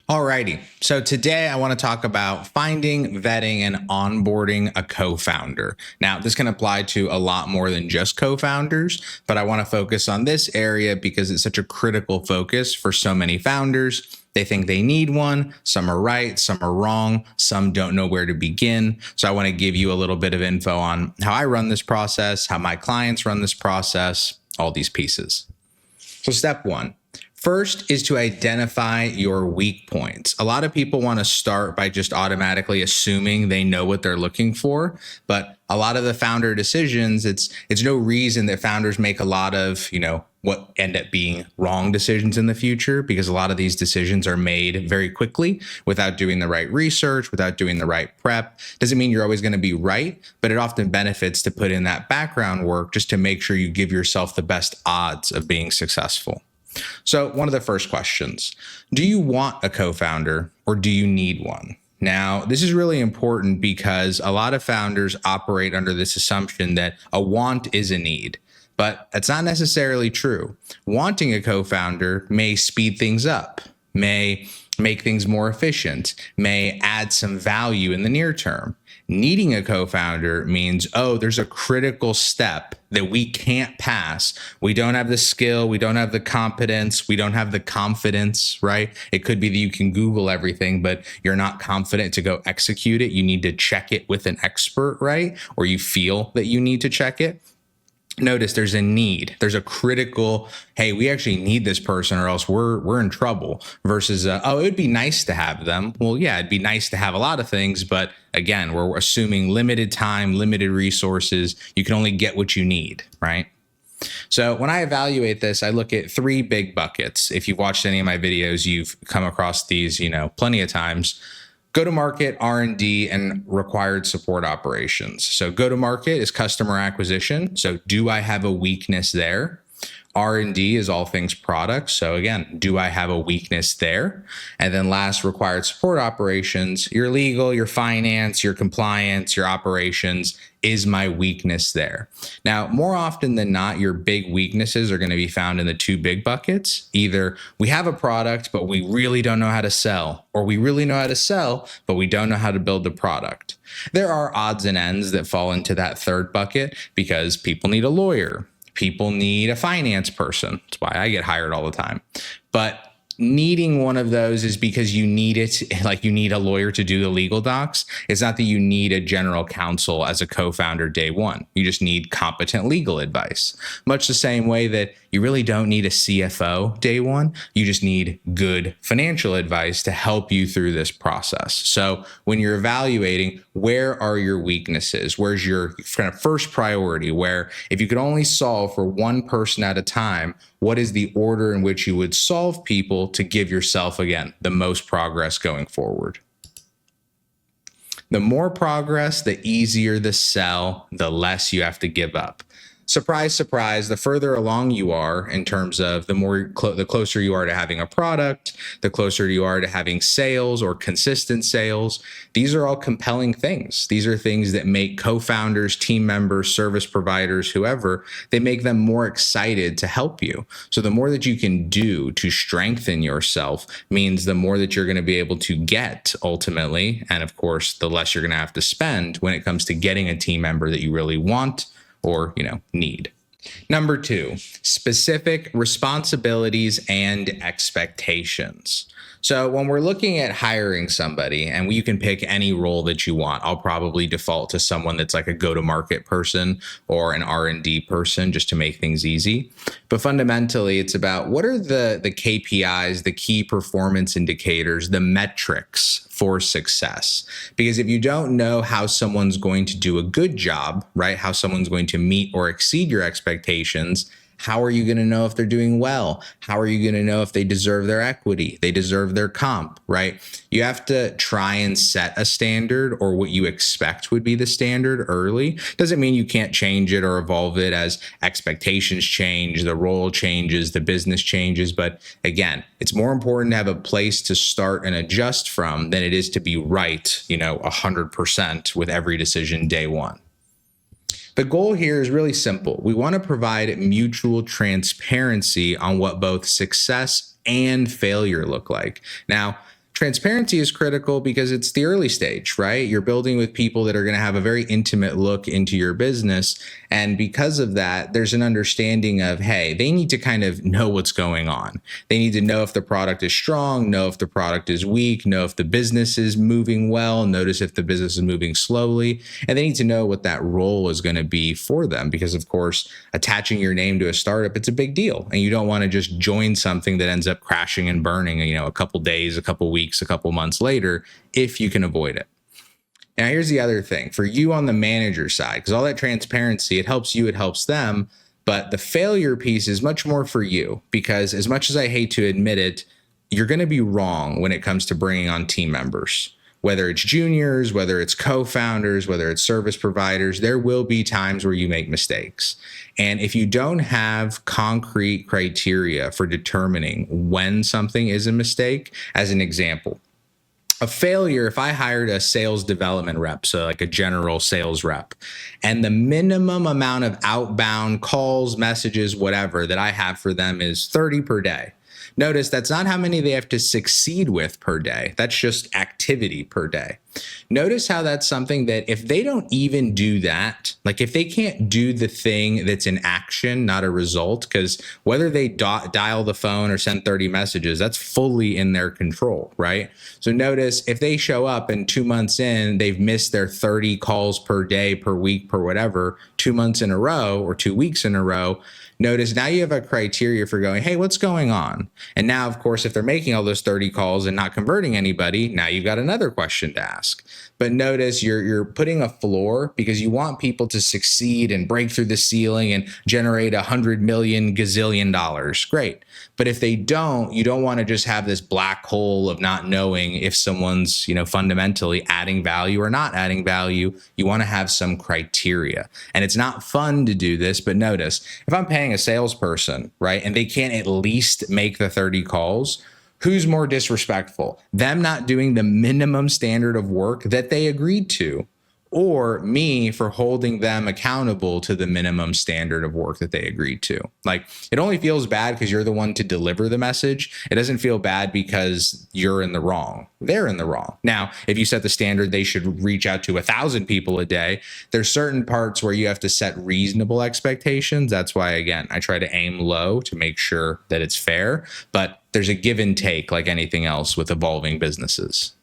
Alrighty, so today I want to talk about finding, vetting, and onboarding a co-founder. Now, this can apply to a lot more than just co-founders, but I want to focus on this area because it's such a critical focus for so many founders. They think they need one. Some are right, some are wrong, some don't know where to begin. So I want to give you a little bit of info on how I run this process, how my clients run this process, all these pieces. So step one. First is to identify your weak points. A lot of people want to start by just automatically assuming they know what they're looking for, but a lot of the founder decisions, it's no reason that founders make a lot of, what end up being wrong decisions in the future, because a lot of these decisions are made very quickly without doing the right research, without doing the right prep. Doesn't mean you're always going to be right, but it often benefits to put in that background work just to make sure you give yourself the best odds of being successful. So one of the first questions, do you want a co-founder or do you need one? Now, this is really important because a lot of founders operate under this assumption that a want is a need, but that's not necessarily true. Wanting a co-founder may speed things up, may make things more efficient, may add some value in the near term. Needing a co-founder means, there's a critical step that we can't pass. We don't have the skill, we don't have the competence, we don't have the confidence, right? It could be that you can Google everything, but you're not confident to go execute it. You need to check it with an expert, right? Or you feel that you need to check it. Notice there's a need. There's a critical, hey, we actually need this person or else we're in trouble, versus, it would be nice to have them. Well, yeah, it'd be nice to have a lot of things, but again, we're assuming limited time, limited resources. You can only get what you need, right? So when I evaluate this, I look at three big buckets. If you've watched any of my videos, you've come across these, plenty of times. Go-to-market, R&D, and required support operations. So go-to-market is customer acquisition. So do I have a weakness there? R&D is all things product. So again, do I have a weakness there? And then last, required support operations, your legal, your finance, your compliance, your operations. Is my weakness there? Now, more often than not, your big weaknesses are going to be found in the two big buckets. Either we have a product, but we really don't know how to sell, or we really know how to sell, but we don't know how to build the product. There are odds and ends that fall into that third bucket because people need a lawyer. People need a finance person. That's why I get hired all the time. But needing one of those is because you need it, like you need a lawyer to do the legal docs. It's not that you need a general counsel as a co-founder day one. You just need competent legal advice. Much the same way that you really don't need a CFO day one. You just need good financial advice to help you through this process. So when you're evaluating, where are your weaknesses? Where's your kind of first priority? Where if you could only solve for one person at a time, what is the order in which you would solve people to give yourself, again, the most progress going forward? The more progress, the easier the sell, the less you have to give up. Surprise, surprise, the further along you are in terms of the closer you are to having a product, the closer you are to having sales or consistent sales. These are all compelling things. These are things that make co-founders, team members, service providers, whoever, they make them more excited to help you. So the more that you can do to strengthen yourself means the more that you're going to be able to get ultimately. And of course, the less you're going to have to spend when it comes to getting a team member that you really want or, need. Number two, specific responsibilities and expectations. So when we're looking at hiring somebody, and you can pick any role that you want, I'll probably default to someone that's like a go-to-market person or an R&D person just to make things easy. But fundamentally, it's about what are the KPIs, the key performance indicators, the metrics for success. Because if you don't know how someone's going to do a good job, right, how someone's going to meet or exceed your expectations, how are you going to know if they're doing well? How are you going to know if they deserve their equity? They deserve their comp, right? You have to try and set a standard or what you expect would be the standard early. Doesn't mean you can't change it or evolve it as expectations change, the role changes, the business changes. But again, it's more important to have a place to start and adjust from than it is to be right, 100% with every decision day one. The goal here is really simple. We want to provide mutual transparency on what both success and failure look like. Now, Transparency is critical because it's the early stage, right? You're building with people that are going to have a very intimate look into your business. And because of that, there's an understanding of, hey, they need to kind of know what's going on. They need to know if the product is strong, know if the product is weak, know if the business is moving well, notice if the business is moving slowly. And they need to know what that role is going to be for them. Because of course, attaching your name to a startup, it's a big deal. And you don't want to just join something that ends up crashing and burning, a couple days, a couple weeks, a couple months later, if you can avoid it. Now, here's the other thing for you on the manager side, because all that transparency, it helps you, it helps them. But the failure piece is much more for you, because as much as I hate to admit it, you're going to be wrong when it comes to bringing on team members. Whether it's juniors, whether it's co-founders, whether it's service providers, there will be times where you make mistakes. And if you don't have concrete criteria for determining when something is a mistake, as an example, a failure, if I hired a sales development rep, so like a general sales rep, and the minimum amount of outbound calls, messages, whatever that I have for them is 30 per day. Notice that's not how many they have to succeed with per day. That's just activity per day. Notice how that's something that if they don't even do that, like if they can't do the thing that's an action, not a result, because whether they dial the phone or send 30 messages, that's fully in their control, right? So notice if they show up and 2 months in, they've missed their 30 calls per day, per week, per whatever, 2 months in a row or 2 weeks in a row. Notice now you have a criteria for going, hey, what's going on? And now, of course, if they're making all those 30 calls and not converting anybody, now you've got another question to ask. But notice you're putting a floor because you want people to succeed and break through the ceiling and generate $100 million gazillion dollars. Great. But if they don't, you don't want to just have this black hole of not knowing if someone's, fundamentally adding value or not adding value. You want to have some criteria. And it's not fun to do this, but notice if I'm paying a salesperson, right, and they can't at least make the 30 calls, who's more disrespectful? Them not doing the minimum standard of work that they agreed to, or me for holding them accountable to the minimum standard of work that they agreed to? Like, it only feels bad because you're the one to deliver the message. It doesn't feel bad because you're in the wrong. They're in the wrong. Now, if you set the standard, they should reach out to 1,000 people a day. There's certain parts where you have to set reasonable expectations. That's why, again, I try to aim low to make sure that it's fair, but there's a give and take like anything else with evolving businesses.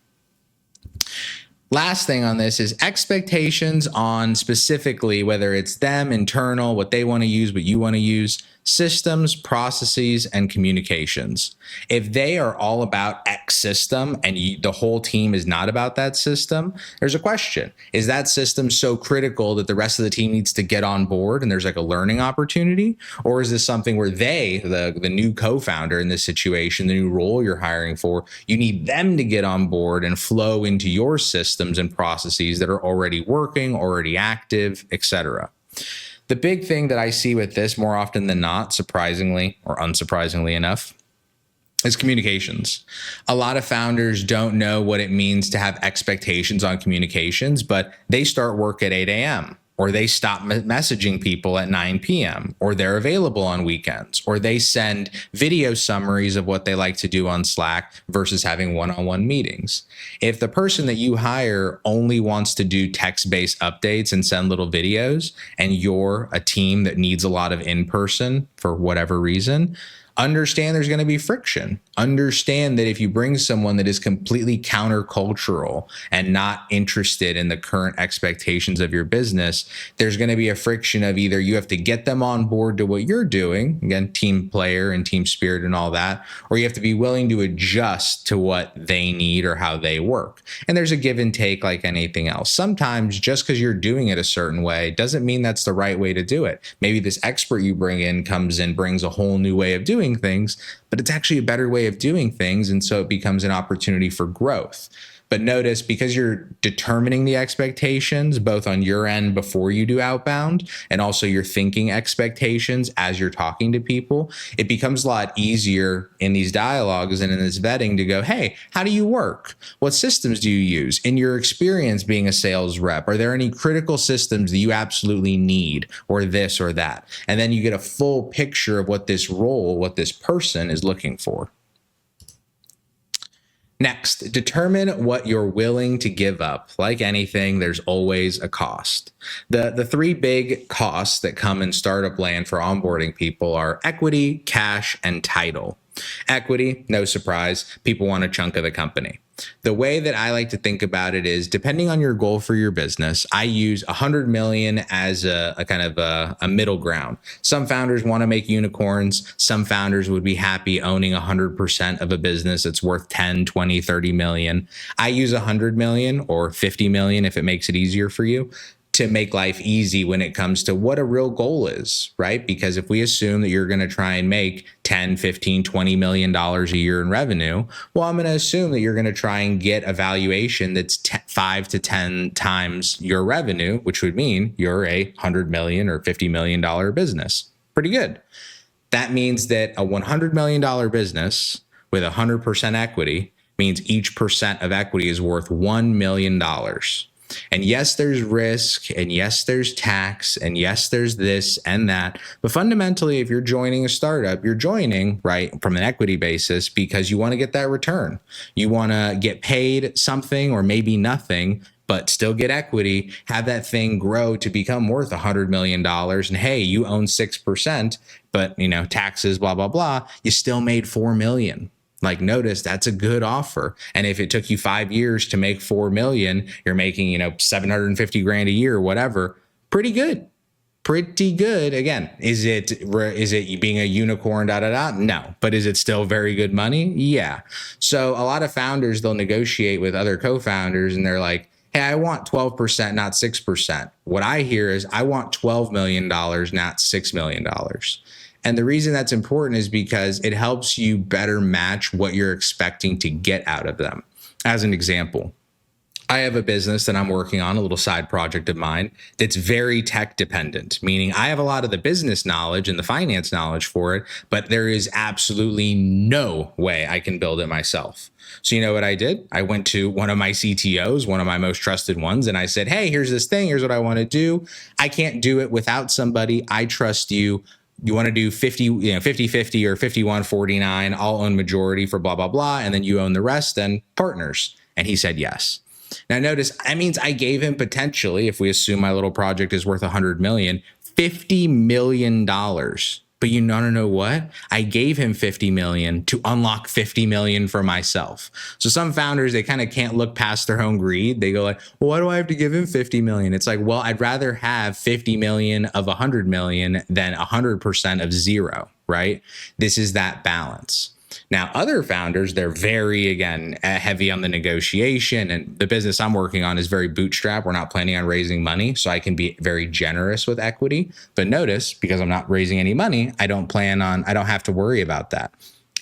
Last thing on this is expectations on specifically whether it's them, internal, what they want to use, what you want to use, systems, processes, and communications. If they are all about X system and the whole team is not about that system, there's a question. Is that system so critical that the rest of the team needs to get on board and there's like a learning opportunity? Or is this something where they, the new co-founder in this situation, the new role you're hiring for, you need them to get on board and flow into your systems and processes that are already working, already active, etc. The big thing that I see with this more often than not, surprisingly or unsurprisingly enough, is communications. A lot of founders don't know what it means to have expectations on communications, but they start work at 8 a.m. or they stop messaging people at 9 p.m. or they're available on weekends, or they send video summaries of what they like to do on Slack versus having one-on-one meetings. If the person that you hire only wants to do text-based updates and send little videos, and you're a team that needs a lot of in-person for whatever reason, understand there's going to be friction. Understand that if you bring someone that is completely countercultural and not interested in the current expectations of your business, there's going to be a friction of either you have to get them on board to what you're doing, again, team player and team spirit and all that, or you have to be willing to adjust to what they need or how they work. And there's a give and take like anything else. Sometimes just because you're doing it a certain way doesn't mean that's the right way to do it. Maybe this expert you bring in comes in, brings a whole new way of doing things, but it's actually a better way of doing things. And so it becomes an opportunity for growth. But notice, because you're determining the expectations, both on your end before you do outbound, and also you're thinking expectations as you're talking to people, it becomes a lot easier in these dialogues and in this vetting to go, hey, how do you work? What systems do you use? In your experience being a sales rep, are there any critical systems that you absolutely need, or this or that? And then you get a full picture of what this role, what this person is looking for. Next, determine what you're willing to give up. Like anything, there's always a cost. The three big costs that come in startup land for onboarding people are equity, cash, and title. Equity, no surprise, people want a chunk of the company. The way that I like to think about it is, depending on your goal for your business, I use 100 million as a kind of a middle ground. Some founders want to make unicorns. Some founders would be happy owning 100% of a business that's worth 10, 20, 30 million. I use 100 million or 50 million if it makes it easier for you, to make life easy when it comes to what a real goal is, right? Because if we assume that you're going to try and make 10, 15, 20 million dollars a year in revenue, well, I'm going to assume that you're going to try and get a valuation that's 5 to 10 times your revenue, which would mean you're a 100 million or 50 million dollar business. Pretty good. That means that a $100 million business with 100% equity means each percent of equity is worth $1 million. And yes, there's risk, and yes, there's tax, and yes, there's this and that. But fundamentally, if you're joining a startup, you're joining, right, from an equity basis because you want to get that return. You want to get paid something or maybe nothing, but still get equity, have that thing grow to become worth $100 million. And hey, you own 6%, but taxes, blah, blah, blah, you still made $4 million. Like, notice that's a good offer. And if it took you 5 years to make 4 million, you're making, 750 grand a year or whatever. Pretty good. Pretty good. Again, is it being a unicorn, No. But is it still very good money? Yeah. So a lot of founders, they'll negotiate with other co-founders and they're like, hey, I want 12%, not 6%. What I hear is I want $12 million, not $6 million. And the reason that's important is because it helps you better match what you're expecting to get out of them. As an example, I have a business that I'm working on, a little side project of mine, that's very tech dependent, meaning I have a lot of the business knowledge and the finance knowledge for it, but there is absolutely no way I can build it myself. So you know what I did? I went to one of my CTOs, one of my most trusted ones, and I said, hey, here's this thing. Here's what I want to do. I can't do it without somebody. I trust you. You want to do 50, 50-50 or 51-49, I'll own majority for blah, blah, blah. And then you own the rest, then partners. And he said yes. Now notice, that means I gave him potentially, if we assume my little project is worth 100 million, $50 million. But you want to know what? I gave him 50 million to unlock 50 million for myself. So some founders, they kind of can't look past their own greed. They go like, well, why do I have to give him 50 million? It's like, well, I'd rather have 50 million of 100 million than 100% of zero, right? This is that balance. Now, other founders, they're very, again, heavy on the negotiation, and the business I'm working on is very bootstrap. We're not planning on raising money, so I can be very generous with equity. But notice, because I'm not raising any money, I don't have to worry about that.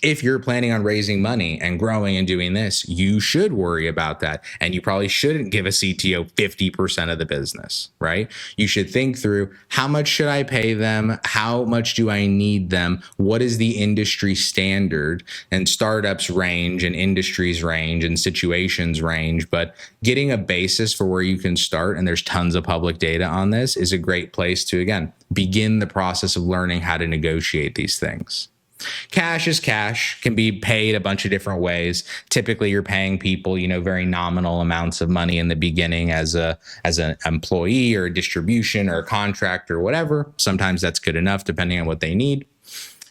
If you're planning on raising money and growing and doing this, you should worry about that. And you probably shouldn't give a CTO 50% of the business, right? You should think through, how much should I pay them? How much do I need them? What is the industry standard? And startups range and industries range and situations range, but getting a basis for where you can start, and there's tons of public data on this, is a great place to, again, begin the process of learning how to negotiate these things. Cash is cash, can be paid a bunch of different ways. Typically, you're paying people, very nominal amounts of money in the beginning as an employee or a distribution or a contract or whatever. Sometimes that's good enough depending on what they need.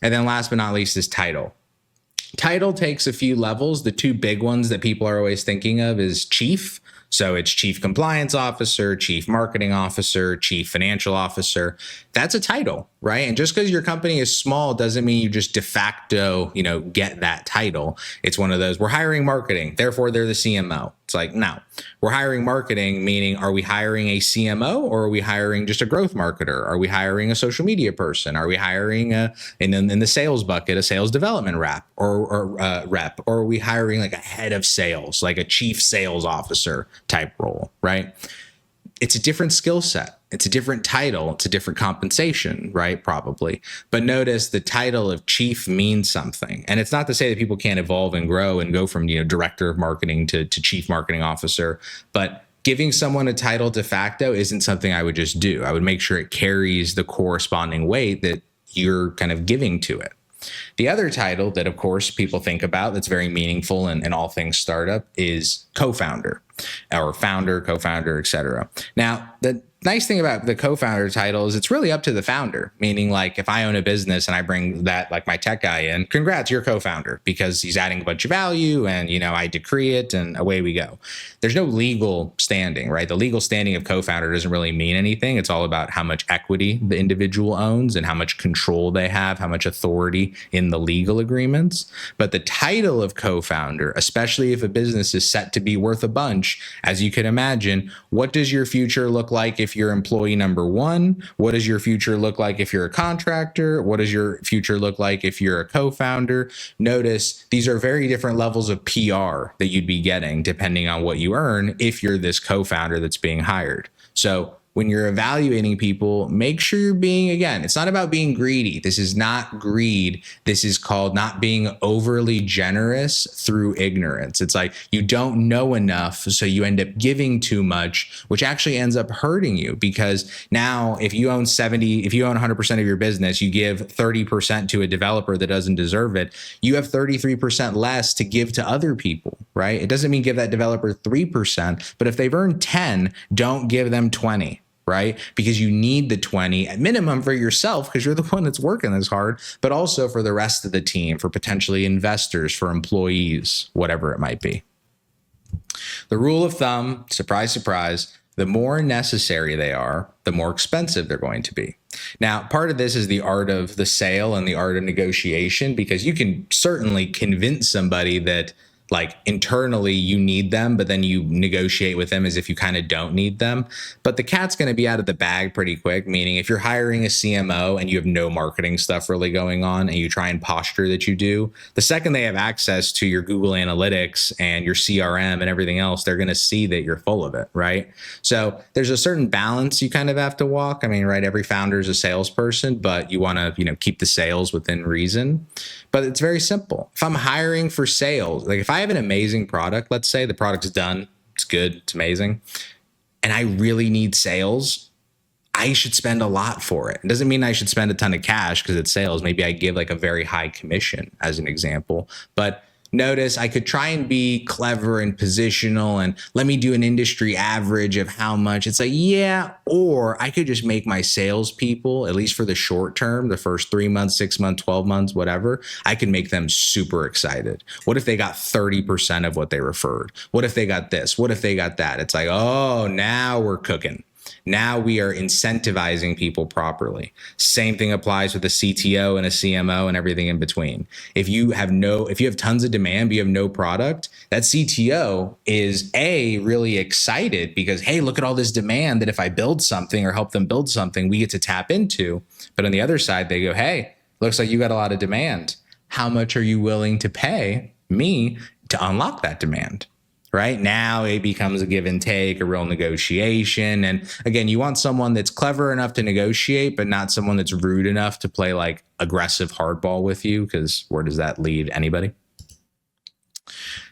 And then last but not least is title. Title takes a few levels. The two big ones that people are always thinking of is chief. So it's chief compliance officer, chief marketing officer, chief financial officer. That's a title, right? And just because your company is small doesn't mean you just de facto, get that title. It's one of those, we're hiring marketing, therefore they're the CMO. It's like, no, we're hiring marketing, meaning are we hiring a CMO or are we hiring just a growth marketer? Are we hiring a social media person? Are we hiring in the sales bucket, a sales development rep or rep? Or are we hiring like a head of sales, like a chief sales officer type role, right? It's a different skill set. It's a different title. It's a different compensation, right? Probably. But notice the title of chief means something. And it's not to say that people can't evolve and grow and go from, director of marketing to chief marketing officer. But giving someone a title de facto isn't something I would just do. I would make sure it carries the corresponding weight that you're kind of giving to it. The other title that, of course, people think about that's very meaningful in all things startup is co-founder or founder, co-founder, etc. Now, the nice thing about the co-founder title is it's really up to the founder, meaning like if I own a business and I bring that like my tech guy in, congrats, you're co-founder because he's adding a bunch of value and, I decree it and away we go. There's no legal standing, right? The legal standing of co-founder doesn't really mean anything. It's all about how much equity the individual owns and how much control they have, how much authority in the legal agreements. But the title of co-founder, especially if a business is set to be worth a bunch, as you can imagine, what does your future look like if you're employee number one? What does your future look like if you're a contractor? What does your future look like if you're a co-founder? Notice these are very different levels of PR that you'd be getting depending on what you earn if you're this co-founder that's being hired. So when you're evaluating people, make sure you're being, again, it's not about being greedy. This is not greed. This is called not being overly generous through ignorance. It's like you don't know enough, so you end up giving too much, which actually ends up hurting you because now if you own 100% of your business, you give 30% to a developer that doesn't deserve it, you have 33% less to give to other people, right? It doesn't mean give that developer 3%, but if they've earned 10, don't give them 20. Right? Because you need the 20 at minimum for yourself because you're the one that's working this hard, but also for the rest of the team, for potentially investors, for employees, whatever it might be. The rule of thumb, surprise, surprise, the more necessary they are, the more expensive they're going to be. Now, part of this is the art of the sale and the art of negotiation, because you can certainly convince somebody that like internally you need them, but then you negotiate with them as if you kind of don't need them. But the cat's going to be out of the bag pretty quick, meaning if you're hiring a CMO and you have no marketing stuff really going on and you try and posture that you do, the second they have access to your Google Analytics and your CRM and everything else, they're going to see that you're full of it, right? So there's a certain balance you kind of have to walk. I mean, right, every founder is a salesperson, but you want to, keep the sales within reason. But it's very simple. If I'm hiring for sales, like if I have an amazing product, let's say the product's done, it's good, it's amazing, and I really need sales, I should spend a lot for it. It doesn't mean I should spend a ton of cash because it's sales. Maybe I give like a very high commission as an example. But notice I could try and be clever and positional and let me do an industry average of how much. It's like, yeah, or I could just make my salespeople, at least for the short term, the first 3 months, 6 months, 12 months, whatever, I can make them super excited. What if they got 30% of what they referred? What if they got this? What if they got that? It's like, oh, now we're cooking. Now we are incentivizing people properly. Same thing applies with a CTO and a CMO and everything in between. If you have tons of demand, but you have no product, that CTO is really excited because, hey, look at all this demand that if I build something or help them build something, we get to tap into. But on the other side, they go, hey, looks like you got a lot of demand. How much are you willing to pay me to unlock that demand? Right now, it becomes a give and take, a real negotiation. And again, you want someone that's clever enough to negotiate, but not someone that's rude enough to play like aggressive hardball with you, because where does that lead anybody?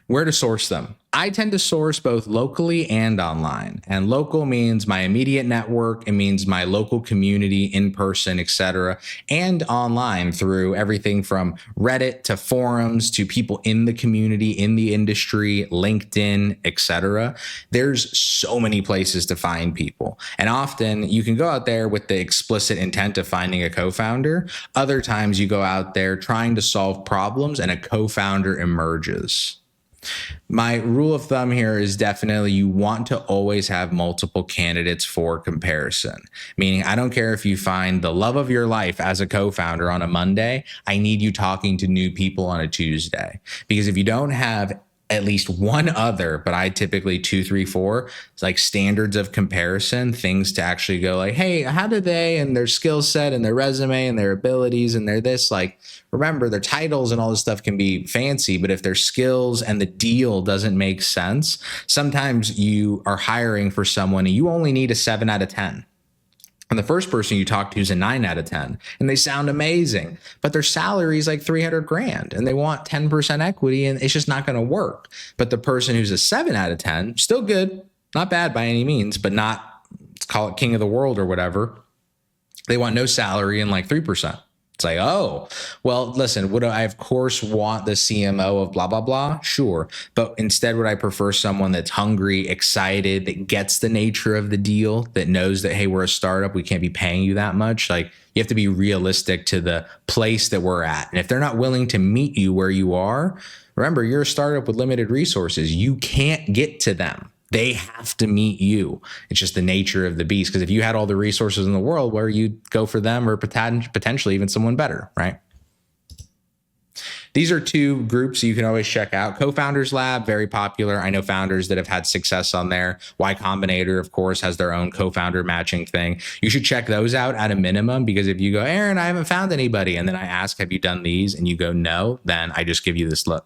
Where to source them? I tend to source both locally and online. And local means my immediate network. It means my local community, in person, etc. And online through everything from Reddit to forums to people in the community, in the industry, LinkedIn, etc. There's so many places to find people. And often you can go out there with the explicit intent of finding a co-founder. Other times you go out there trying to solve problems and a co-founder emerges. My rule of thumb here is definitely you want to always have multiple candidates for comparison. Meaning, I don't care if you find the love of your life as a co-founder on a Monday, I need you talking to new people on a Tuesday. Because if you don't have at least one other, but I typically 2, 3, 4, it's like standards of comparison, things to actually go like, hey, how do they and their skill set and their resume and their abilities and their this, like, remember their titles and all this stuff can be fancy, but if their skills and the deal doesn't make sense, sometimes you are hiring for someone and you only need a 7 out of 10. And the first person you talk to is a 9 out of 10 and they sound amazing, but their salary is like 300 grand and they want 10% equity and it's just not going to work. But the person who's a 7 out of 10, still good, not bad by any means, but not, let's call it king of the world or whatever. They want no salary and like 3%. It's like, oh, well, listen, would I of course want the CMO of blah, blah, blah? Sure. But instead, would I prefer someone that's hungry, excited, that gets the nature of the deal, that knows that, hey, we're a startup, we can't be paying you that much. Like, you have to be realistic to the place that we're at. And if they're not willing to meet you where you are, remember, you're a startup with limited resources. You can't get to them. They have to meet you. It's just the nature of the beast. Because if you had all the resources in the world, where you'd go for them or potentially even someone better, right? These are two groups you can always check out. Co-Founders Lab, very popular. I know founders that have had success on there. Y Combinator, of course, has their own co-founder matching thing. You should check those out at a minimum, because if you go, Aaron, I haven't found anybody, and then I ask, have you done these? And you go, no, then I just give you this look.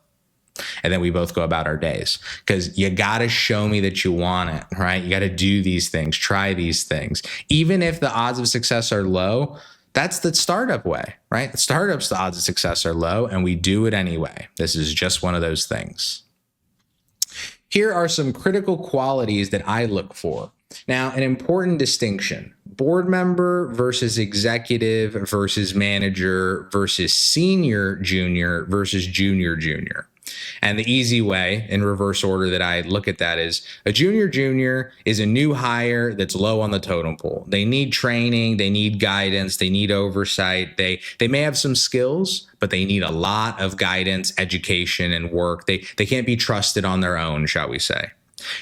And then we both go about our days, because you got to show me that you want it, right? You got to do these things, try these things. Even if the odds of success are low, that's the startup way, right? The startups, the odds of success are low, and we do it anyway. This is just one of those things. Here are some critical qualities that I look for. Now, an important distinction: board member versus executive versus manager versus senior junior versus junior junior. And the easy way, in reverse order, that I look at that is a junior is a new hire that's low on the totem pole. They need training, they need guidance, they need oversight. They may have some skills, but they need a lot of guidance, education, and work. They can't be trusted on their own, shall we say.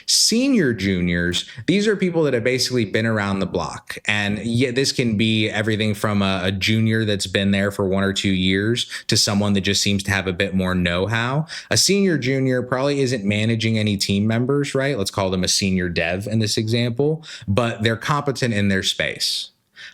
Senior juniors, these are people that have basically been around the block. And yeah, this can be everything from a junior that's been there for 1 or 2 years to someone that just seems to have a bit more know-how. A senior junior probably isn't managing any team members, right? Let's call them a senior dev in this example, but they're competent in their space.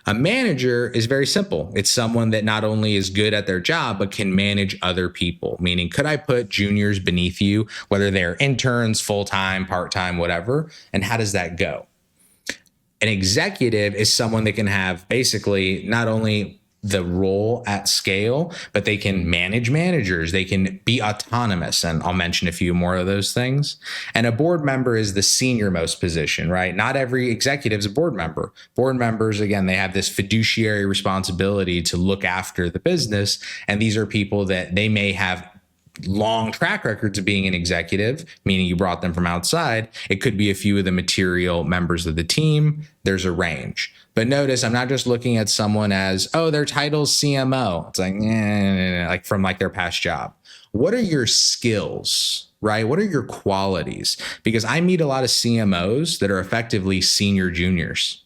A manager is very simple. It's someone that not only is good at their job, but can manage other people. Meaning, could I put juniors beneath you, whether they're interns, full-time, part-time, whatever? And how does that go? An executive is someone that can have basically not only the role at scale, but they can manage managers. They can be autonomous. And I'll mention a few more of those things. And a board member is the senior most position, right? Not every executive is a board member. Board members, again, they have this fiduciary responsibility to look after the business. And these are people that they may have long track records of being an executive, meaning you brought them from outside. It could be a few of the material members of the team. There's a range. But notice, I'm not just looking at someone as, oh, their title's CMO. It's like, like from like their past job. What are your skills, right? What are your qualities? Because I meet a lot of CMOs that are effectively senior juniors.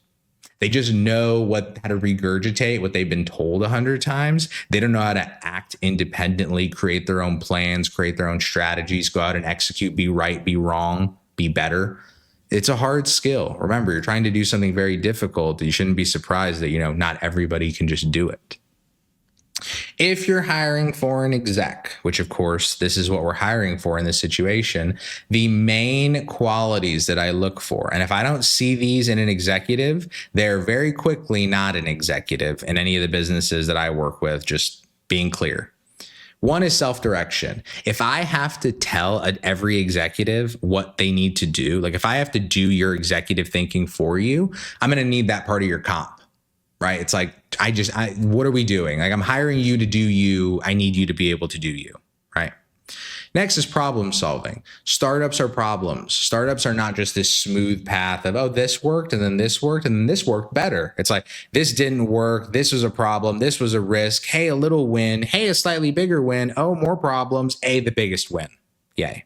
They just know how to regurgitate what they've been told 100 times. They don't know how to act independently, create their own plans, create their own strategies, go out and execute, be right, be wrong, be better. It's a hard skill. Remember, you're trying to do something very difficult. You shouldn't be surprised that, not everybody can just do it. If you're hiring for an exec, which of course, this is what we're hiring for in this situation, the main qualities that I look for, and if I don't see these in an executive, they're very quickly not an executive in any of the businesses that I work with, just being clear. One is self-direction. If I have to tell every executive what they need to do, like if I have to do your executive thinking for you, I'm going to need that part of your comp, right? It's like, what are we doing? Like, I'm hiring you to do you. I need you to be able to do you, right? Next is problem solving. Startups are problems. Startups are not just this smooth path of, oh, this worked and then this worked and then this worked better. It's like, this didn't work. This was a problem. This was a risk. Hey, a little win. Hey, a slightly bigger win. Oh, more problems. Hey, the biggest win. Yay.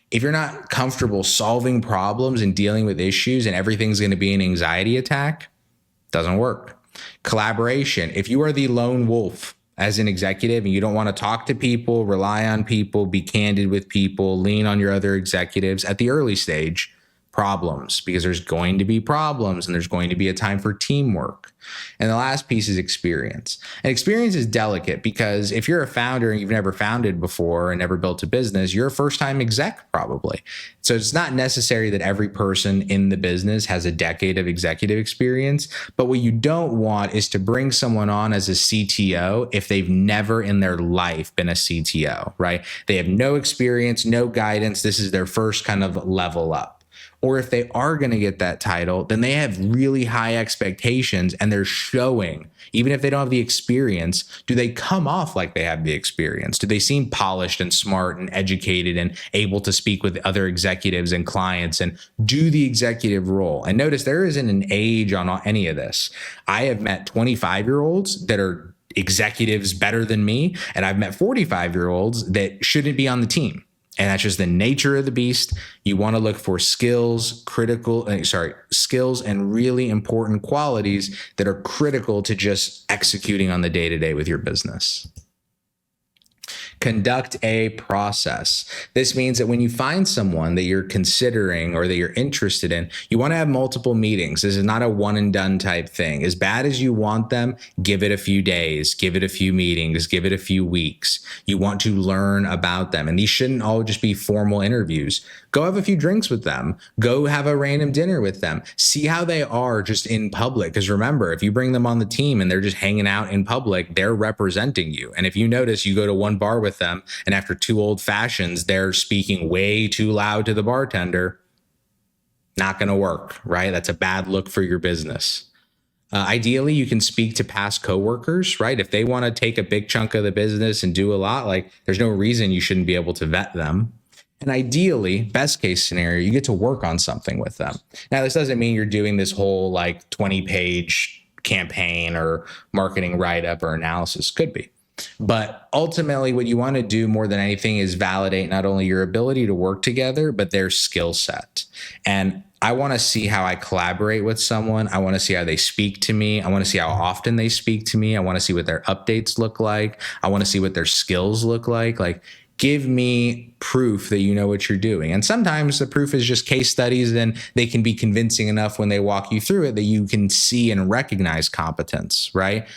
If you're not comfortable solving problems and dealing with issues and everything's going to be an anxiety attack, doesn't work. Collaboration. If you are the lone wolf as an executive and you don't want to talk to people, rely on people, be candid with people, lean on your other executives at the early stage, problems, because there's going to be problems and there's going to be a time for teamwork. And the last piece is experience. And experience is delicate because if you're a founder and you've never founded before and never built a business, you're a first-time exec probably. So it's not necessary that every person in the business has a decade of executive experience. But what you don't want is to bring someone on as a CTO if they've never in their life been a CTO, right? They have no experience, no guidance. This is their first kind of level up. Or if they are going to get that title, then they have really high expectations and they're showing, even if they don't have the experience, do they come off like they have the experience? Do they seem polished and smart and educated and able to speak with other executives and clients and do the executive role? And notice there isn't an age on any of this. I have met 25-year-olds that are executives better than me, and I've met 45-year-olds that shouldn't be on the team. And that's just the nature of the beast. You want to look for skills and really important qualities that are critical to just executing on the day-to-day with your business. Conduct a process. This means that when you find someone that you're considering or that you're interested in, you want to have multiple meetings. This is not a one and done type thing. As bad as you want them, give it a few days, give it a few meetings, give it a few weeks. You want to learn about them. And these shouldn't all just be formal interviews. Go have a few drinks with them. Go have a random dinner with them. See how they are just in public. Because remember, if you bring them on the team and they're just hanging out in public, they're representing you. And if you notice, you go to one bar with them and after 2 old fashions, they're speaking way too loud to the bartender, not going to work, right? That's a bad look for your business. Ideally, you can speak to past coworkers, right? If they want to take a big chunk of the business and do a lot, like there's no reason you shouldn't be able to vet them. And ideally, best case scenario, you get to work on something with them. Now, this doesn't mean you're doing this whole like 20-page campaign or marketing write-up or analysis. Could be. But ultimately, what you want to do more than anything is validate not only your ability to work together, but their skill set. And I want to see how I collaborate with someone. I want to see how they speak to me. I want to see how often they speak to me. I want to see what their updates look like. I want to see what their skills look like. Like, give me proof that you know what you're doing. And sometimes the proof is just case studies, and they can be convincing enough when they walk you through it that you can see and recognize competence, right?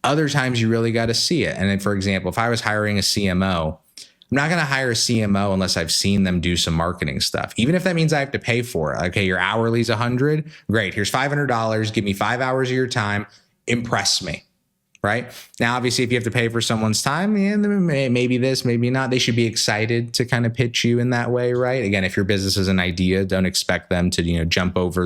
Other times you really got to see it. And then, for example, if I was hiring a CMO, I'm not going to hire a CMO unless I've seen them do some marketing stuff, even if that means I have to pay for it. Okay, your hourly is $100. Great. Here's $500. Give me 5 hours of your time. Impress me. Right now, obviously, if you have to pay for someone's time, maybe this, maybe not. They should be excited to kind of pitch you in that way, right? Again, if your business is an idea, don't expect them to, jump over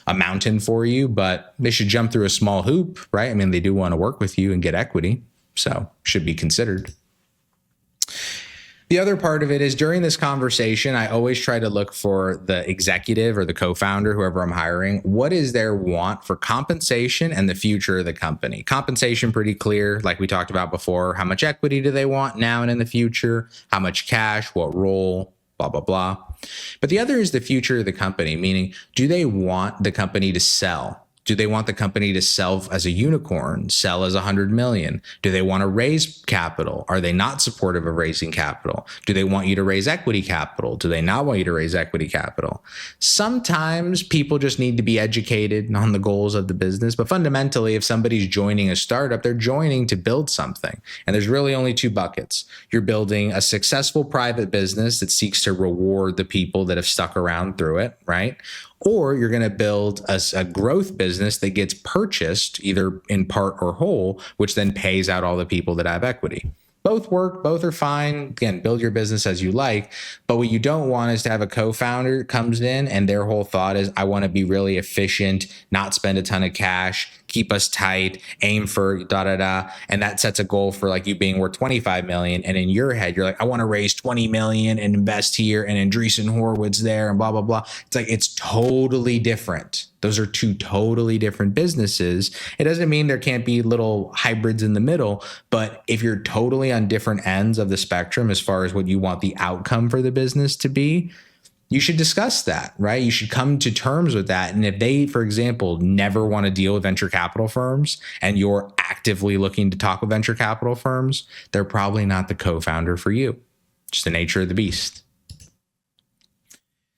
a mountain for you, but they should jump through a small hoop, right? I mean, they do want to work with you and get equity, so should be considered. The other part of it is during this conversation, I always try to look for the executive or the co-founder, whoever I'm hiring. What is their want for compensation and the future of the company? Compensation, pretty clear, like we talked about before. How much equity do they want now and in the future? How much cash? What role? Blah, blah, blah. But the other is the future of the company, meaning, do they want the company to sell? Do they want the company to sell as a unicorn, sell as 100 million? Do they want to raise capital? Are they not supportive of raising capital? Do they want you to raise equity capital? Do they not want you to raise equity capital? Sometimes people just need to be educated on the goals of the business. But fundamentally, if somebody's joining a startup, they're joining to build something. And there's really only 2 buckets. You're building a successful private business that seeks to reward the people that have stuck around through it, right? Or you're going to build a growth business that gets purchased either in part or whole, which then pays out all the people that have equity. Both work, both are fine. Again, build your business as you like. But what you don't want is to have a co-founder comes in and their whole thought is, I want to be really efficient, not spend a ton of cash, keep us tight, aim for da-da-da. And that sets a goal for like you being worth 25 million. And in your head, you're like, I want to raise 20 million and invest here and Andreessen Horowitz there and blah, blah, blah. It's like, it's totally different. Those are 2 totally different businesses. It doesn't mean there can't be little hybrids in the middle, but if you're totally on different ends of the spectrum as far as what you want the outcome for the business to be, you should discuss that, right? You should come to terms with that. And if they, for example, never want to deal with venture capital firms and you're actively looking to talk with venture capital firms, they're probably not the co-founder for you. Just the nature of the beast.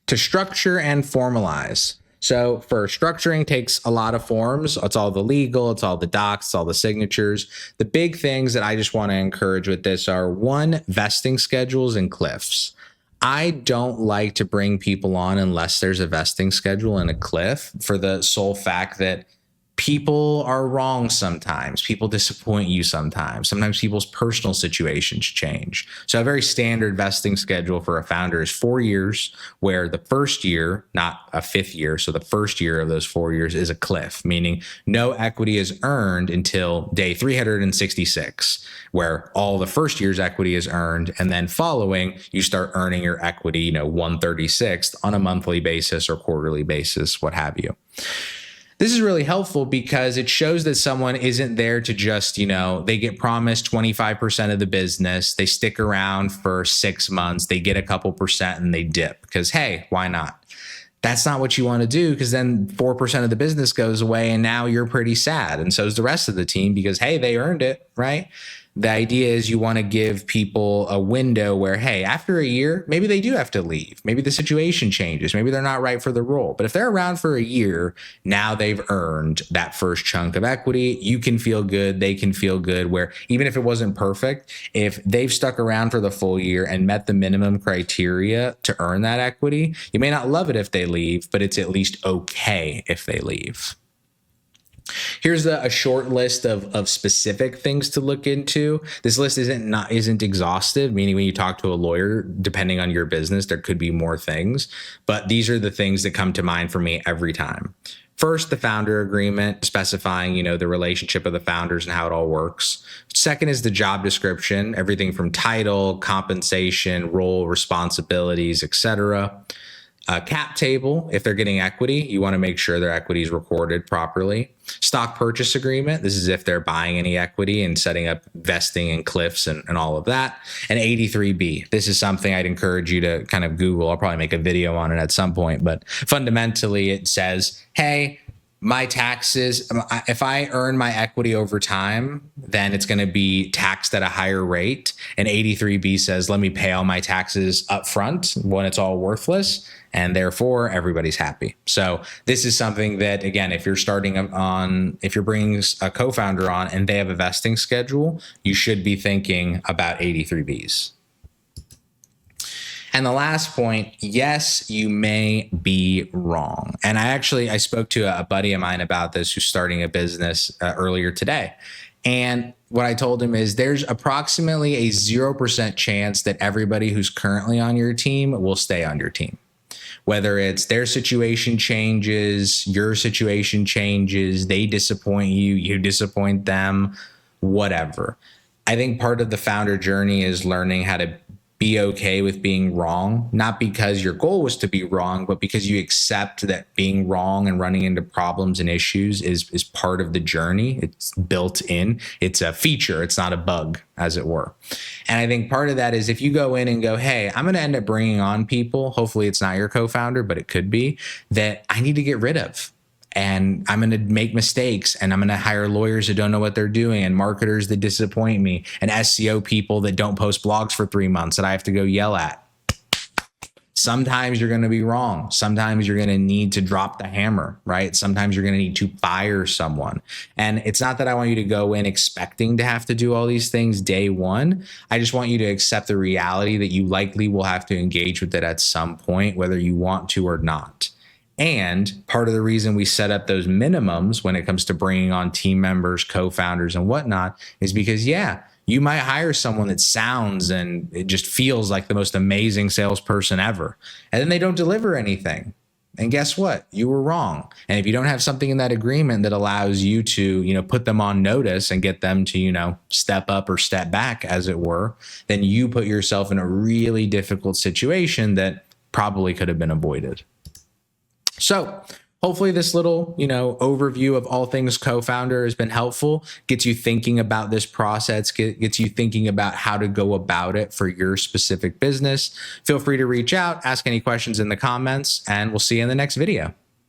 To structure and formalize. So for structuring takes a lot of forms. It's all the legal, it's all the docs, it's all the signatures. The big things that I just want to encourage with this are 1, vesting schedules and cliffs. I don't like to bring people on unless there's a vesting schedule and a cliff for the sole fact that People are wrong sometimes. People disappoint you sometimes. Sometimes people's personal situations change. So a very standard vesting schedule for a founder is 4 years, where the first year, not a fifth year, so the first year of those 4 years is a cliff, meaning no equity is earned until day 366, where all the first year's equity is earned. And then following, you start earning your equity, 136th on a monthly basis or quarterly basis, what have you. This is really helpful because it shows that someone isn't there to just, they get promised 25% of the business, they stick around for 6 months, they get a couple percent and they dip because, hey, why not? That's not what you want to do, because then 4% of the business goes away and now you're pretty sad. And so is the rest of the team because, hey, they earned it, right? The idea is you want to give people a window where, hey, after a year, maybe they do have to leave. Maybe the situation changes. Maybe they're not right for the role. But if they're around for a year, now they've earned that first chunk of equity. You can feel good. They can feel good, where even if it wasn't perfect, if they've stuck around for the full year and met the minimum criteria to earn that equity, you may not love it if they leave, but it's at least okay if they leave. Here's a short list of specific things to look into. This list isn't exhaustive, meaning when you talk to a lawyer, depending on your business, there could be more things. But these are the things that come to mind for me every time. First, the founder agreement specifying, the relationship of the founders and how it all works. Second is the job description, everything from title, compensation, role, responsibilities, etc. A cap table, if they're getting equity, you want to make sure their equity is recorded properly. Stock purchase agreement, this is if they're buying any equity and setting up vesting and cliffs and all of that. And 83B, this is something I'd encourage you to kind of Google. I'll probably make a video on it at some point, but fundamentally it says, hey, my taxes, if I earn my equity over time, then it's going to be taxed at a higher rate. And 83B says, let me pay all my taxes up front when it's all worthless. And therefore, everybody's happy. So this is something that, again, if you're if you're bringing a co-founder on and they have a vesting schedule, you should be thinking about 83Bs. And the last point, yes, you may be wrong. And I spoke to a buddy of mine about this who's starting a business earlier today. And what I told him is there's approximately a 0% chance that everybody who's currently on your team will stay on your team. Whether it's their situation changes, your situation changes, they disappoint you, you disappoint them, whatever. I think part of the founder journey is learning how to be okay with being wrong, not because your goal was to be wrong, but because you accept that being wrong and running into problems and issues is part of the journey. It's built in. It's a feature. It's not a bug, as it were. And I think part of that is if you go in and go, hey, I'm going to end up bringing on people, hopefully it's not your co-founder, but it could be, that I need to get rid of. And I'm going to make mistakes, and I'm going to hire lawyers that don't know what they're doing, and marketers that disappoint me, and SEO people that don't post blogs for 3 months that I have to go yell at. Sometimes you're going to be wrong. Sometimes you're going to need to drop the hammer, right? Sometimes you're going to need to fire someone. And it's not that I want you to go in expecting to have to do all these things day one. I just want you to accept the reality that you likely will have to engage with it at some point, whether you want to or not. And part of the reason we set up those minimums when it comes to bringing on team members, co-founders and whatnot is because, you might hire someone that sounds and it just feels like the most amazing salesperson ever. And then they don't deliver anything. And guess what? You were wrong. And if you don't have something in that agreement that allows you to, put them on notice and get them to, step up or step back, as it were, then you put yourself in a really difficult situation that probably could have been avoided. So hopefully this little, overview of all things co-founder has been helpful, gets you thinking about this process, gets you thinking about how to go about it for your specific business. Feel free to reach out, ask any questions in the comments, and we'll see you in the next video.